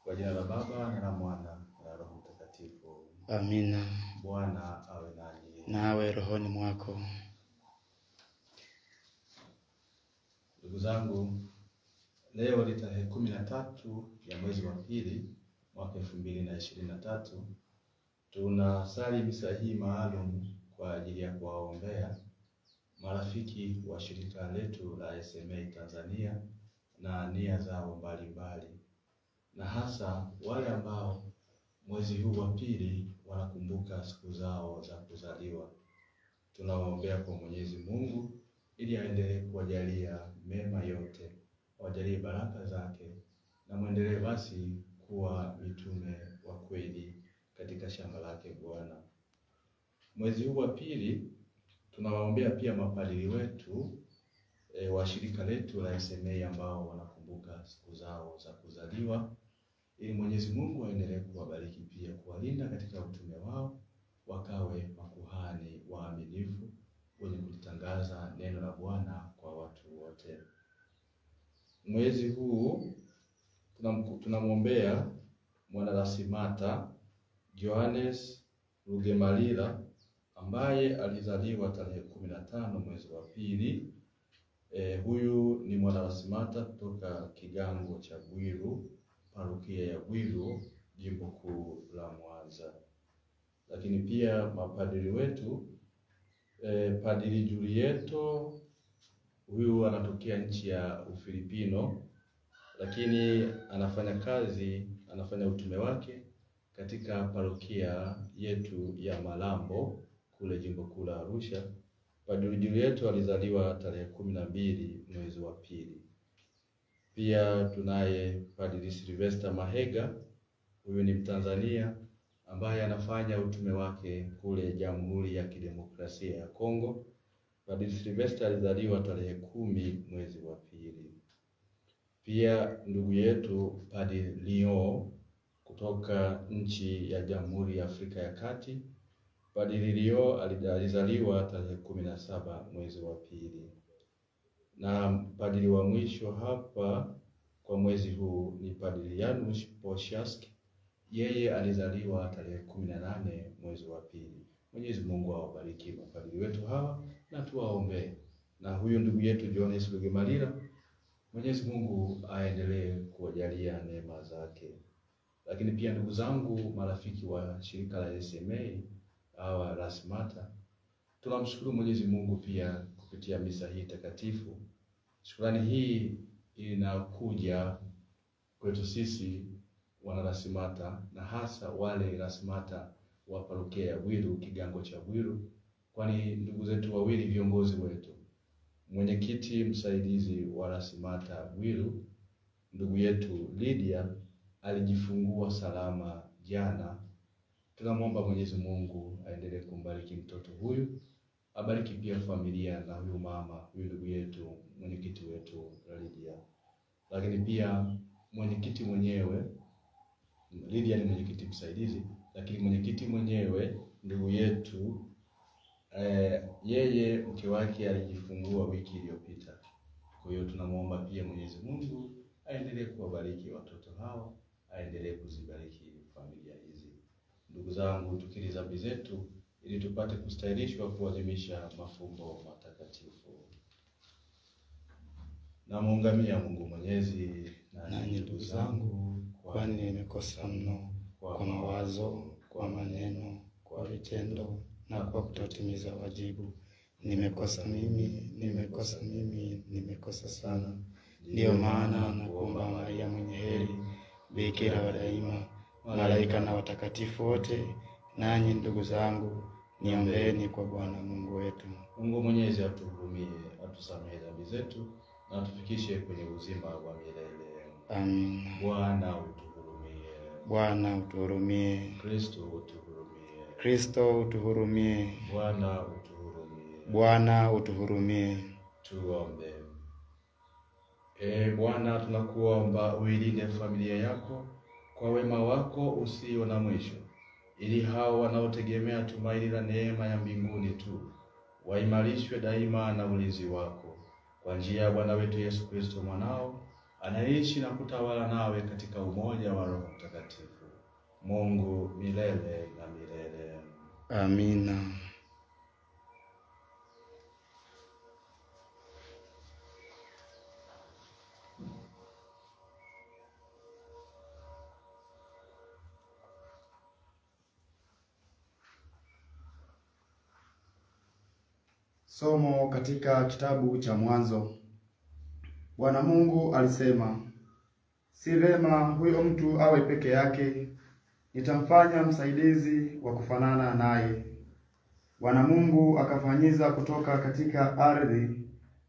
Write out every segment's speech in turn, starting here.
Kwa jina la Baba na la Mwana na Roho Mtakatifu. Amina. Bwana awe nanyi. Nawe rohoni mwako. Ndugu zangu, leo ni tarehe 13 ya mwezi wa pili mwaka 2023. Tunasali misa hii maalum kwa ajili ya kuwaombea marafiki wa shirika letu la SMA Tanzania na nia zao mbalimbali, na hasa wale ambao mwezi huu wa pili wanakumbuka siku zao za kuzaliwa. Tunawaombea kwa Mwenyezi Mungu ili aendelee kuwajalia mema yote, awajalie baraka zake, na muendelee basi kuwa mitume wa kweli katika shamba lake Bwana. Mwezi huu wa pili tunawaombea pia mapadri wetu wa shirika letu la SMA ambao wanakumbuka siku zao za kuzaliwa, ili Mwenyezi Mungu aendelee kuwabariki pia, kuwalinda katika utume wao, wakawe makuhani waaminifu wenye kulitangaza neno la Bwana kwa watu wote. Mwezi huu tunamwombea Mwanarasimata Johannes Rugemalira ambaye alizaliwa tarehe 15 mwezi wa pili. Huyu ni Mwanarasimata kutoka kigango cha Bwiru, parokia ya Bwiru, jimbo kuu la Mwanza. Lakini pia mapadri wetu, Padri Julieto, huyu anatokea nchi ya Ufilipino, lakini anafanya utume wake katika parokia yetu ya Malambo kule jimbo kuu la Arusha. Padri Julieto alizaliwa tarehe 12 mwezi wa pili. Pia tunaye Padri Sylvester Mahega, huyu ni Mtanzania ambaye anafanya utume wake kule Jamhuri ya Kidemokrasia ya Kongo. Padri Sylvester alizaliwa tarehe 10 mwezi wa pili. Pia ndugu yetu Padri Leo kutoka nchi ya Jamhuri ya Afrika ya Kati. Padri Leo alizaliwa tarehe 17 mwezi wa pili. Na padri wa mwisho hapa kwa mwezi huu ni Padri Janusz Poshaski. Yeye alizaliwa tarehe 18 mwezi wa pili. Mwenyezi Mungu awabariki mapadri wetu hawa na tuwaombee. Na huyu ndugu yetu Johannes Rugemalira, Mwenyezi Mungu aendelee kuwajalia neema zake. Lakini pia ndugu zangu, marafiki wa shirika la SMA hawa Rasimata, tunamshukuru Mwenyezi Mungu pia kupitia misa hii takatifu. Shukrani hii inakuja kwetu sisi wana Rasimata, na hasa wale Rasimata wa parokia ya Bwiru, kigango cha Bwiru, kwani ndugu zetu wawili viongozi wetu, mwenyekiti msaidizi wa Rasimata Bwiru, ndugu yetu Lydia, alijifungua salama jana. Tunamwomba Mwenyezi Mungu aendelee kumbariki mtoto huyu, abariki pia familia na huyu mama, huyu ndugu yetu, mwenyekiti wetu Lydia. Lakini pia mwenyekiti mwenyewe, Lydia ni mwenyekiti msaidizi, lakini mwenyekiti mwenyewe ndugu yetu, yeye mke wake alijifungua wiki iliyopita. Kwa hiyo tunamwomba pia Mwenyezi Mungu aendelee kuwabariki watoto hao, aendelee kuzibariki familia hizi. Ndugu zangu, tukiri dhambi zetu ili tupate kustahilishwa kuadhimisha mafumbo matakatifu. Na muungamia Mungu Mwenyezi. Nanyi ndugu zangu, kwani nimekosa mno kwa mawazo, kwa maneno, kwa vitendo na kwa kutotimiza wajibu. Nimekosa mimi sana. Ndiyo maana nakuomba Maria mwenye heri, Bikira wa daima, malaika na watakatifu wote, nanyi ndugu zangu, niombeeni kwa Bwana Mungu wetu. Mungu Mwenyezi atuhurumie, atusamehe dhambi zetu na atufikishe kwenye uzima wa milele. Amin. Bwana utuhurumie. Bwana utuhurumie. Kristo utuhurumie. Kristo utuhurumie. Bwana utuhurumie. Bwana utuhurumie. Tuombe. Bwana, tunakuomba uilinde familia yako kwa wema wako usio na mwisho, ili hao wanaotegemea tumaini la neema ya mbinguni tu waimarishwe daima na ulinzi wako. Kwa njia ya Bwana wetu Yesu Kristo mwanao, anaishi na kutawala nawe katika umoja wa Roho Mtakatifu, Mungu milele na milele. Amina. Somo katika kitabu cha Mwanzo. Bwana Mungu alisema, si vema huyo mtu awe peke yake, nitamfanya msaidizi wa kufanana naye. Bwana Mungu akafanyiza kutoka katika ardhi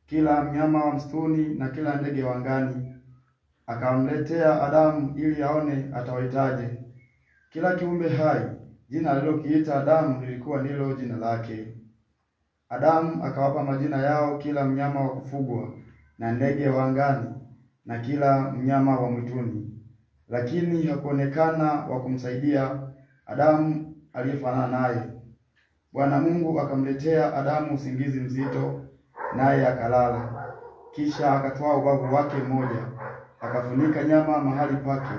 kila mnyama wa msituni na kila ndege wa angani, akamletea Adamu ili aone atawaitaje. Kila kiumbe hai jina alilokiita Adamu lilikuwa ndilo jina lake. Adamu akawapa majina yao kila mnyama wa kufugwa na ndege wa angani na kila mnyama wa mwituni, lakini hakuonekana wa kumsaidia Adamu aliyefanana naye. Bwana Mungu akamletea Adamu usingizi mzito, naye akalala. Kisha akatwaa ubavu wake mmoja, akafunika nyama mahali pake,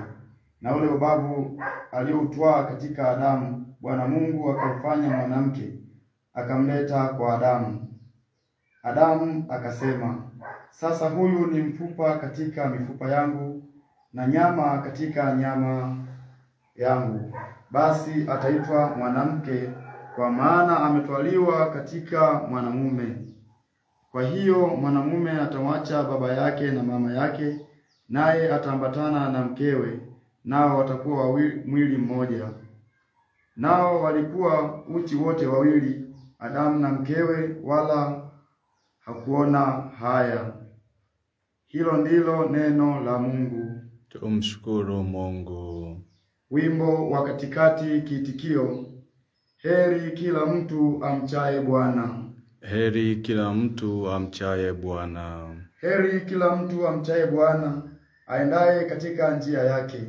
na ule ubavu aliotwaa katika Adamu Bwana Mungu akaufanya mwanamke, akamleta kwa Adamu. Adamu akasema, sasa huyu ni mfupa katika mifupa yangu na nyama katika nyama yangu, basi ataitwa mwanamke, kwa maana ametwaliwa katika mwanamume. Kwa hiyo mwanamume atamwacha baba yake na mama yake, naye ataambatana na mkewe, nao watakuwa mwili mmoja. Nao walikuwa uchi wote wawili, Adamu na mkewe, wala hakuona haya. Hilo ndilo neno la Mungu. Tumshukuru Mungu. Wimbo wa katikati, kiitikio: heri kila mtu amchaye Bwana. Heri kila mtu amchaye Bwana. Heri kila mtu amchaye Bwana, aendaye katika njia yake.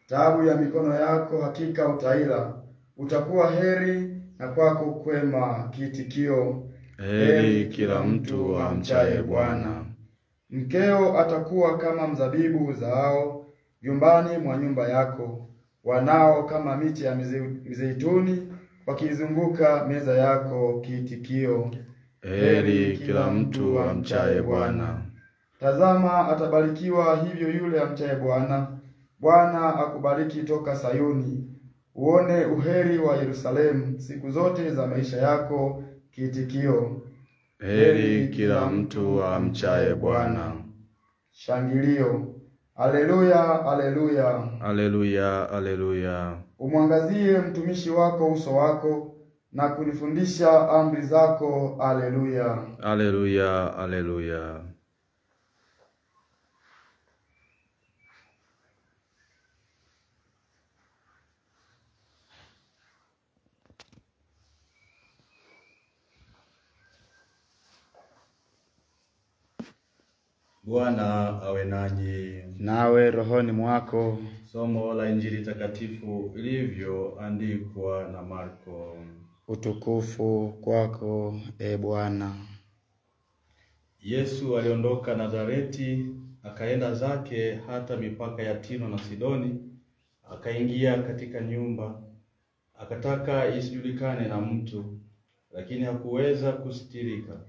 Taabu ya mikono yako hakika utaila, utakuwa heri na kwako kwema. Kiitikio: heri kila mtu amchaye Bwana. Mkeo atakuwa kama mzabibu uzaao vyumbani mwa nyumba yako, wanao kama miti ya mizeituni wakizunguka meza yako. Kiitikio: heri kila mtu amchaye Bwana. Tazama, atabarikiwa hivyo yule amchaye Bwana. Bwana akubariki toka Sayuni, uone uheri wa Yerusalemu siku zote za maisha yako. Kiitikio: heri kila mtu amchaye Bwana. Shangilio: Haleluya, haleluya. Haleluya, haleluya. Umwangazie mtumishi wako uso wako na kunifundisha amri zako. Haleluya. Haleluya, haleluya. Bwana awe nanyi. Nawe rohoni mwako. Somo la Injili takatifu ilivyoandikwa na Marko. Utukufu kwako, e Bwana. Yesu aliondoka Nazareti, akaenda zake hata mipaka ya Tiro na Sidoni, akaingia katika nyumba, akataka isijulikane na mtu, lakini hakuweza kusitirika.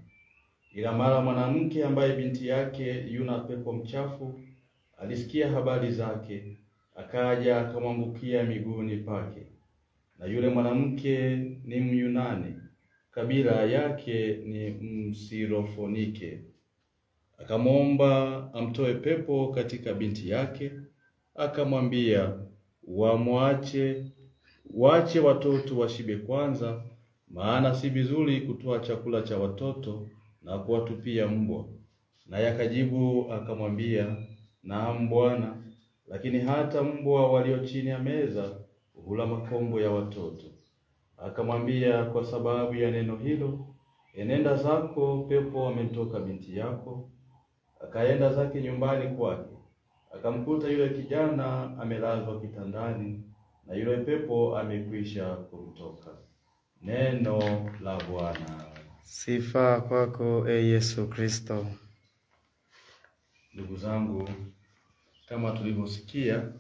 Ila mara mwanamke ambaye binti yake yuna pepo mchafu alisikia habari zake, akaja akamwangukia miguuni pake. Na yule mwanamke ni Myunani, kabila yake ni Msirofonike. Akamwomba amtoe pepo katika binti yake, akamwambia, waache watoto washibe kwanza, maana si vizuri kutoa chakula cha watoto na kuwatupia mbwa. Naye akajibu akamwambia, naam Bwana, lakini hata mbwa walio chini ya meza hula makombo ya watoto. Akamwambia, kwa sababu ya neno hilo, enenda zako, pepo amemtoka binti yako. Akaenda zake nyumbani kwake, akamkuta yule kijana amelazwa kitandani, na yule pepo amekwisha kumtoka. Neno la Bwana. Sifa kwako, e Yesu Kristo. Ndugu zangu, Kama tulivyosikia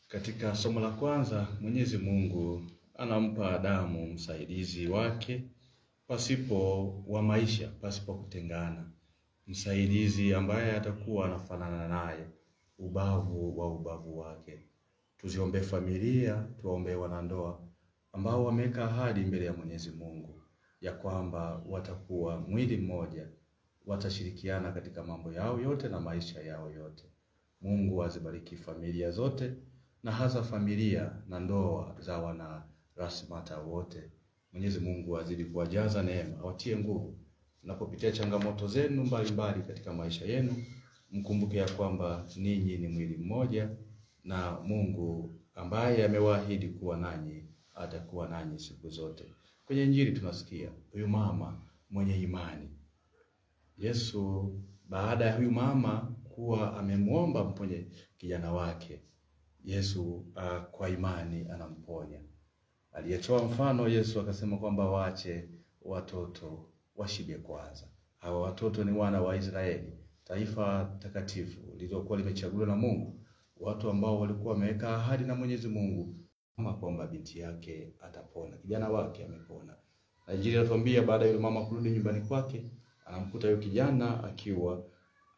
katika somo la kwanza, Mwenyezi Mungu anampa Adamu msaidizi wake pasipo wa maisha, pasipo kutengana. Msaidizi ambaye atakuwa anafanana naye, ubavu wa ubavu wake. Tuziombe familia, tuombe wanandoa ambao wameka ahadi mbele ya Mwenyezi Mungu ya kwamba watakuwa mwili mmoja, watashirikiana katika mambo yao yote na maisha yao yote. Mungu azibariki familia zote, na hasa familia na ndoa za wana Rasimata wote. Mwenyezi Mungu azidi kuwajaza neema, awatie nguvu. Mnapopitia changamoto zenu mbalimbali katika maisha yenu, mkumbuke ya kwamba ninyi ni mwili mmoja, na Mungu ambaye amewaahidi kuwa nanyi atakuwa nanyi siku zote. Kwenye Injili tunasikia huyu mama mwenye imani. Yesu baada ya huyu mama kuwa amemwomba mponye kijana wake, Yesu kwa imani anamponya. Aliyetoa mfano Yesu akasema kwamba waache watoto washibe kwanza. Hawa watoto ni wana wa Israeli, taifa takatifu lililokuwa limechaguliwa na Mungu, watu ambao walikuwa wameweka ahadi na Mwenyezi Mungu kama kwamba binti yake atapona, kijana wake amepona. Na Injili inatuambia baada ya yule mama kurudi nyumbani kwake, anamkuta yule kijana akiwa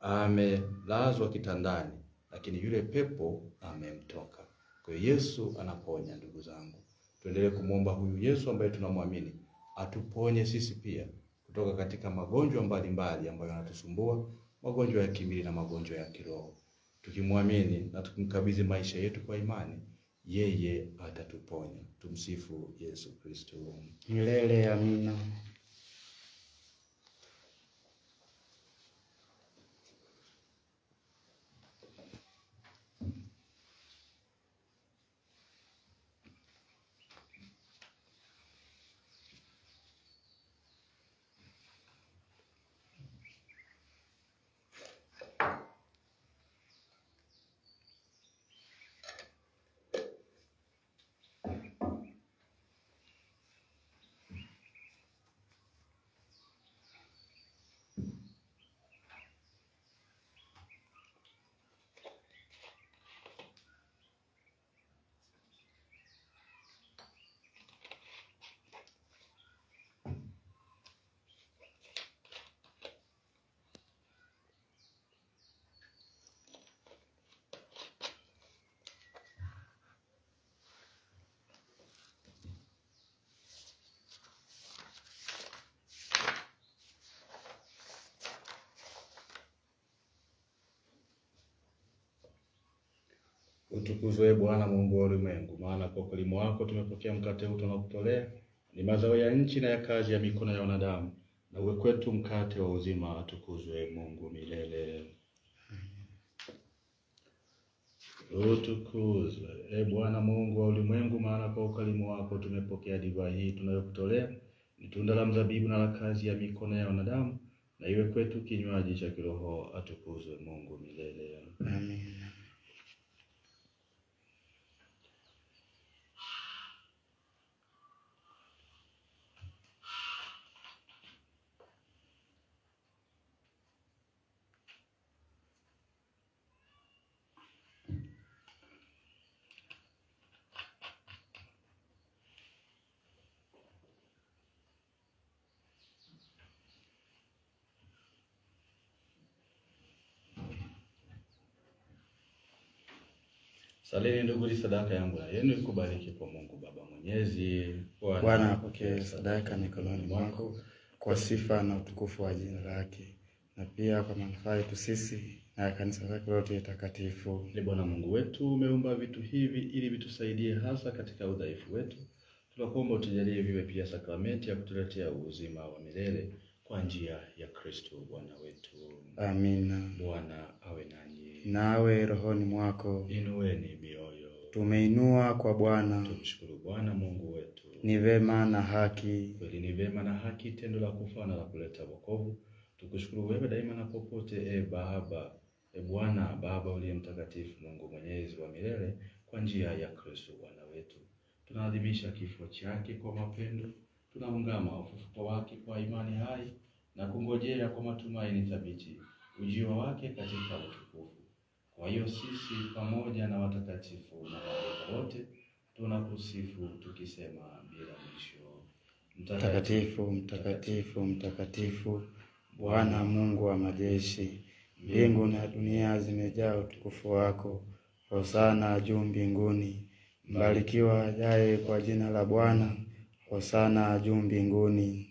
amelazwa kitandani, lakini yule pepo amemtoka. Kwa hiyo Yesu anaponya, ndugu zangu. Tuendelee kumwomba huyu Yesu ambaye tunamwamini atuponye sisi pia kutoka katika magonjwa mbalimbali ambayo yanatusumbua, magonjwa ya kimwili na magonjwa ya kiroho. Tukimwamini na tukimkabidhi maisha yetu kwa imani, yeye atatuponya. Tumsifu Yesu Kristo. Milele amina. Utukuzwe Bwana Mungu wa ulimwengu, maana kwa ukarimu wako tumepokea mkate huu tunakutolea. Ni mazao ya nchi na ya kazi ya mikono ya wanadamu, na uwe kwetu mkate wa uzima. Atukuzwe Mungu milele. Utukuzwe Bwana Mungu wa ulimwengu, maana kwa ukarimu wako tumepokea divai hii tunayokutolea. Ni tunda la mzabibu na la kazi ya mikono ya wanadamu, na iwe kwetu kinywaji cha kiroho. Atukuzwe Mungu milele. Amen. Salini ndugu, sadaka yangu na yenu ikubaliki kwa Mungu Baba Mwenyezi. Bwana apokee sadaka mikononi mwako kwa sifa na utukufu wa jina lake, na pia kwa manufaa yetu sisi na kanisa lake lote takatifu. Ni Bwana Mungu wetu umeumba vitu hivi ili vitusaidie hasa katika udhaifu wetu. Tunakuomba utujalie viwe pia sakramenti ya kutuletea uzima wa milele kwa njia ya Kristo Bwana wetu. Amina. Bwana awe nanyi. Nawe rohoni mwako. Inueni mioyo. Tumeinua kwa Bwana. Tumshukuru Bwana Mungu wetu. Ni vema na haki. Kweli ni vema na haki, tendo la kufa na la kuleta wokovu. Tukushukuru wewe daima na popote, Baba, Bwana Baba uliye mtakatifu, Mungu mwenyezi wa milele, kwa njia ya Kristo Bwana wetu. Tunaadhimisha kifo chake kwa mapendo, tunaungama ufufuko wake kwa imani hai, na kungojea kwa matumaini thabiti ujio wake katika utukufu. Kwa hiyo sisi pamoja na watakatifu na malaika wote tunakusifu tukisema bila mwisho: Mtakatifu, mtakatifu, mtakatifu, Bwana Mungu wa majeshi, mbingu na dunia zimejaa utukufu wako. Hosana juu mbinguni. Mbarikiwa ajaye kwa jina la Bwana. Hosana juu mbinguni.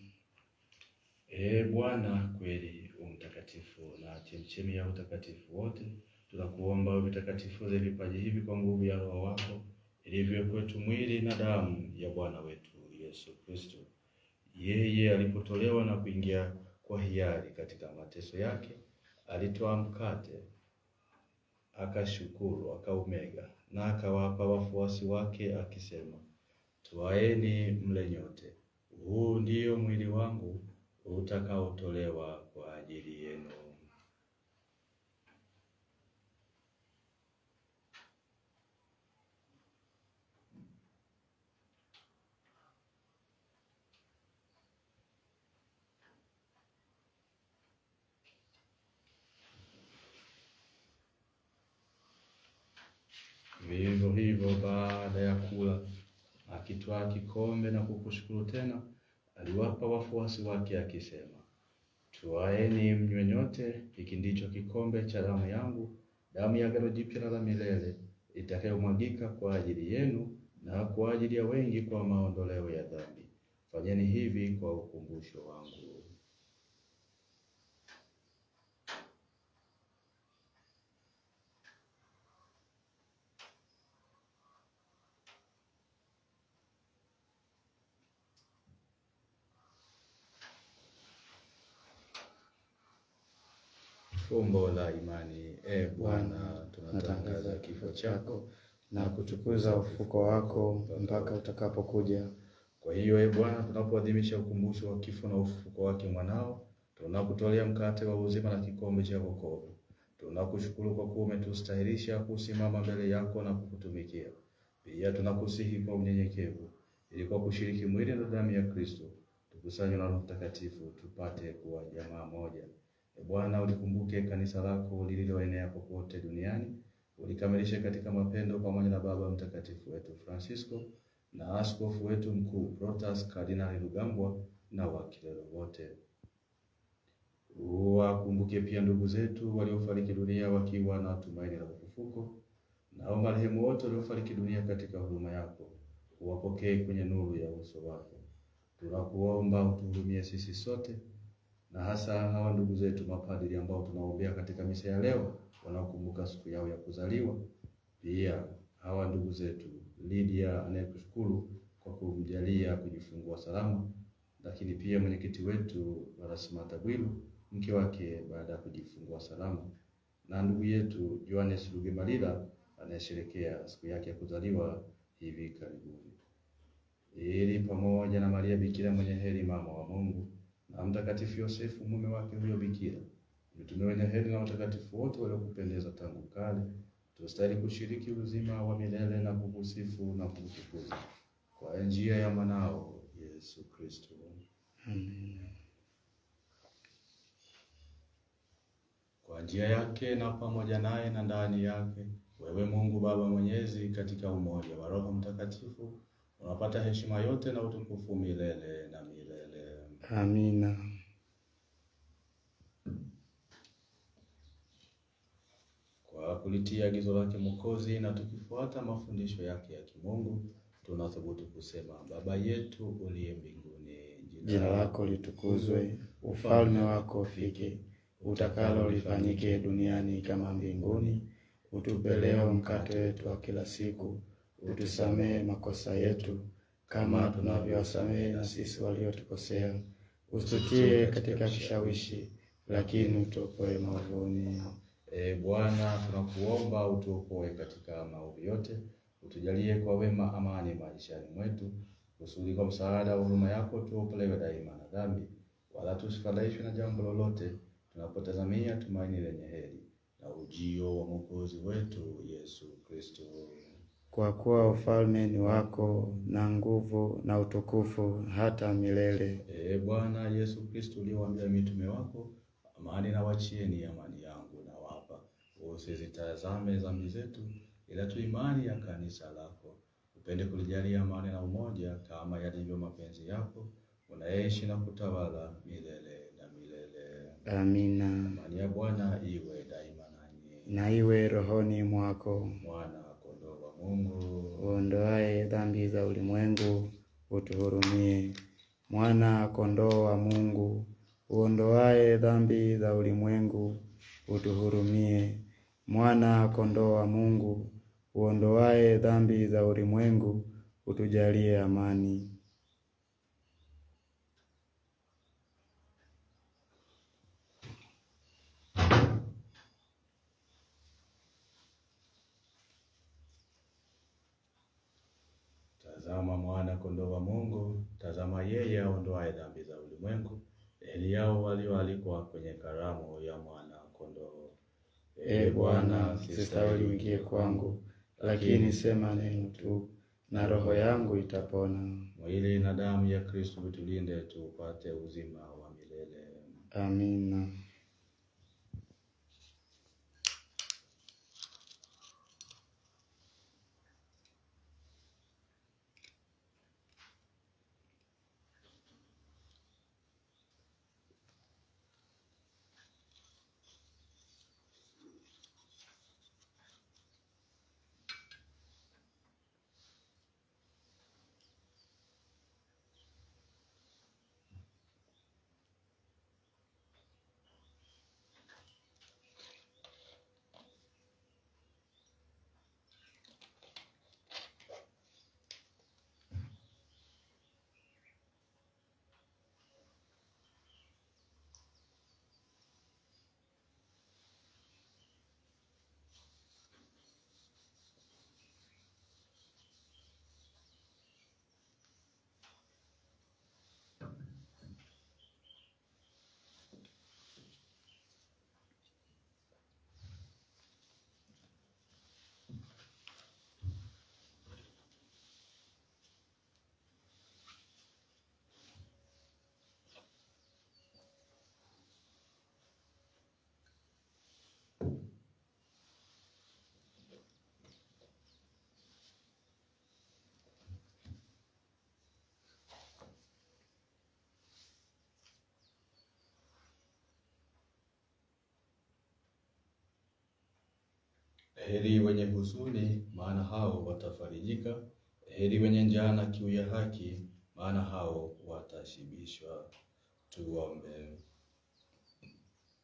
Bwana kweli mtakatifu na chemchemi ya utakatifu wote, tunakuomba uvitakatifuze vipaji hivi kwa nguvu ya Roho wako, ili viwe kwetu mwili na damu ya Bwana wetu Yesu Kristo. Yeye alipotolewa na kuingia kwa hiari katika mateso yake, alitoa mkate, akashukuru, akaumega, na akawapa wafuasi wake akisema, twaeni mle nyote, huu ndio mwili wangu utakaotolewa kwa ajili yenu. Vivyo hivyo baada ya kula, akitwaa kikombe na kukushukuru tena, aliwapa wafuasi wake akisema, twaeni mnywe nyote, hiki ndicho kikombe cha damu yangu, damu ya agano jipya na la milele, itakayomwagika kwa ajili yenu na kwa ajili ya wengi kwa maondoleo ya dhambi. Fanyeni hivi kwa ukumbusho wangu. Fumbo la imani. Bwana, tunatangaza kifo chako na kutukuza ufufuko wako mpaka utakapokuja. Kwa hiyo Bwana, tunapoadhimisha ukumbusho wa kifo na ufufuko wake mwanao, tunakutolea mkate wa uzima na kikombe cha wokovu. Tunakushukuru kwa kuwa umetustahilisha kusimama mbele yako na kukutumikia. Pia tunakusihi kwa unyenyekevu, ili kwa kushiriki mwili na damu ya Kristo, tukusanywe na Roho Mtakatifu tupate kuwa jamaa moja. Bwana, ulikumbuke kanisa lako lililoenea popote duniani, ulikamilishe katika mapendo pamoja na Baba Mtakatifu wetu Francisco na askofu wetu mkuu Protas Kardinali Rugambwa na wakilelo wote. Uwakumbuke pia ndugu zetu waliofariki dunia wakiwa na tumaini la ufufuko, na marehemu wote waliofariki dunia katika huruma yako, uwapokee kwenye nuru ya uso wako. Tunakuomba utuhurumie sisi sote, na hasa hawa ndugu zetu mapadri ambao tunaombea katika misa ya leo, wanaokumbuka siku yao ya kuzaliwa. Pia hawa ndugu zetu Lydia anayekushukuru kwa kumjalia kujifungua salama, lakini pia mwenyekiti wetu Warasimata Bwilu, mke wake baada ya kujifungua salama, na ndugu yetu Johannes Rugemalira anayesherehekea siku yake ya kuzaliwa hivi karibuni. Ili pamoja na Maria Bikira mwenye heri mama wa Mungu na Mtakatifu Yosefu mume wake huyo bikira, mitume wenye heri na watakatifu wote waliokupendeza tangu kale, tustahili kushiriki uzima wa milele na kukusifu na kukutukuza kwa njia ya mwanao Yesu Kristo. Amen. Kwa njia yake na pamoja naye na ndani yake, wewe Mungu Baba Mwenyezi, katika umoja wa Roho Mtakatifu, unapata heshima yote na utukufu milele na milele. Amina. Kwa kulitia agizo lake Mwokozi na tukifuata mafundisho yake ya kimungu, tunathubutu kusema: Baba yetu uliye mbinguni, jina lako litukuzwe, ufalme wako ufike, utakalo lifanyike duniani kama mbinguni. Utupe leo mkate wetu wa kila siku, utusamehe makosa yetu kama tunavyowasamehe na sisi waliotukosea, usitutie katika kishawishi, lakini utuokoe maovuni. Bwana, tunakuomba utuokoe katika maovu yote, utujalie kwa wema amani maishani mwetu, kusudi kwa msaada wa huruma yako tuokolewe daima na dhambi, wala tusifadhaishwe na jambo lolote, tunapotazamia tumaini lenye heri na ujio wa Mwokozi wetu Yesu Kristo. Kwa kuwa ufalme ni wako na nguvu na utukufu hata milele. Bwana Yesu Kristo, uliwaambia mitume wako, amani na wachieni, amani yangu na wapa, usizitazame dhambi zetu, ila tu imani ya kanisa lako. Upende kulijalia amani na umoja kama yalivyo mapenzi yako, unaishi na kutawala milele na milele. Amina. Amani ya Bwana iwe daima nanyi. Na iwe rohoni mwako. Mwana kondoo wa Mungu, uondoaye dhambi za ulimwengu, utuhurumie. Mwana kondoo wa Mungu, uondoaye dhambi za ulimwengu, utuhurumie. Mwana kondoo wa Mungu, uondoaye dhambi za ulimwengu, utujalie amani. Tazama mwana kondoo wa Mungu, tazama yeye aondoaye dhambi za ulimwengu. Heri yao walioalikwa kwenye karamu ya mwana kondoo. Ee Bwana, sistahili uingie kwangu, lakini sema neno tu, na roho yangu itapona. Mwili na damu ya Kristo vitulinde tupate uzima wa milele. Amina. Heri wenye huzuni, maana hao watafarijika. Heri wenye njaa na kiu ya haki, maana hao watashibishwa. Tuombe.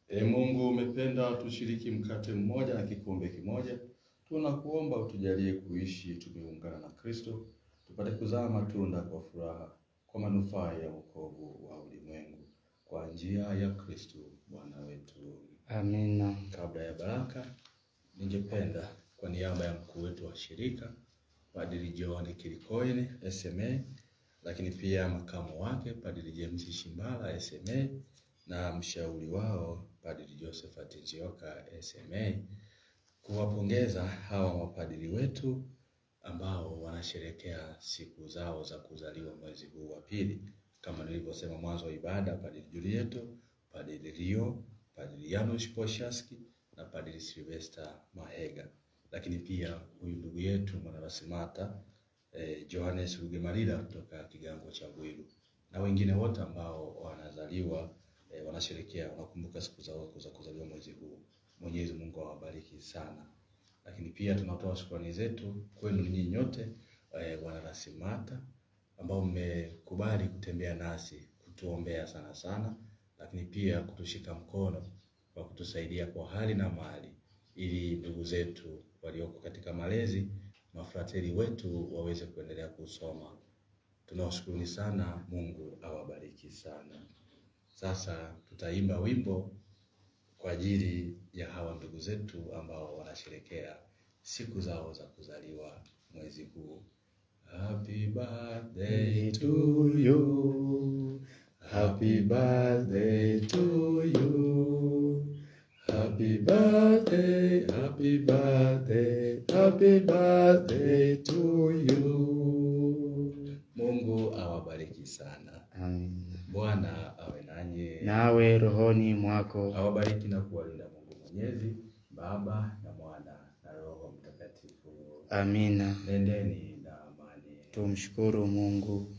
Ee Mungu, umependa tushiriki mkate mmoja na kikombe kimoja. Tunakuomba utujalie kuishi tumeungana na Kristo, tupate kuzaa matunda kwa furaha, kwa manufaa ya wokovu wa ulimwengu, kwa njia ya Kristo Bwana wetu. Amina. Kabla ya baraka, ningependa kwa niaba ya mkuu wetu wa shirika, Padri John Kirikoine SMA, lakini pia makamu wake Padri James Shimbala SMA, na mshauri wao Padri Josephat Nzioka SMA, kuwapongeza hawa mapadri wetu ambao wanasherehekea siku zao za kuzaliwa mwezi huu wa pili. Kama nilivyosema mwanzo wa ibada, Padri Julieto, Padri Rio, Padri Janusz Poshaski na Padri Sylvester Mahega. Lakini pia huyu ndugu yetu Mwanarasimata Johannes Rugemalira kutoka Kigango cha Bwiru, na wengine wote ambao wanazaliwa wanasherehekea, wanakumbuka siku zao za kuzaliwa mwezi huu. Mwenyezi Mungu awabariki sana. Lakini pia tunatoa shukrani zetu kwenu nyinyi nyote Wanarasimata ambao mmekubali kutembea nasi, kutuombea sana sana, lakini pia kutushika mkono kwa kutusaidia kwa hali na mali, ili ndugu zetu walioko katika malezi, mafrateri wetu waweze kuendelea kusoma. Tunawashukuru sana, Mungu awabariki sana. Sasa tutaimba wimbo kwa ajili ya hawa ndugu zetu ambao wanasherehekea siku zao za kuzaliwa mwezi huu. Happy birthday to you. Happy birthday to you. Happy birthday, happy birthday, happy birthday to you. Mungu awabariki sana. Amen. Bwana awe nanyi. Nawe rohoni mwako. Awabariki na kuwalinda Mungu Mwenyezi, Baba na Mwana na Roho Mtakatifu. Amina. Nendeni na amani. Tumshukuru Mungu.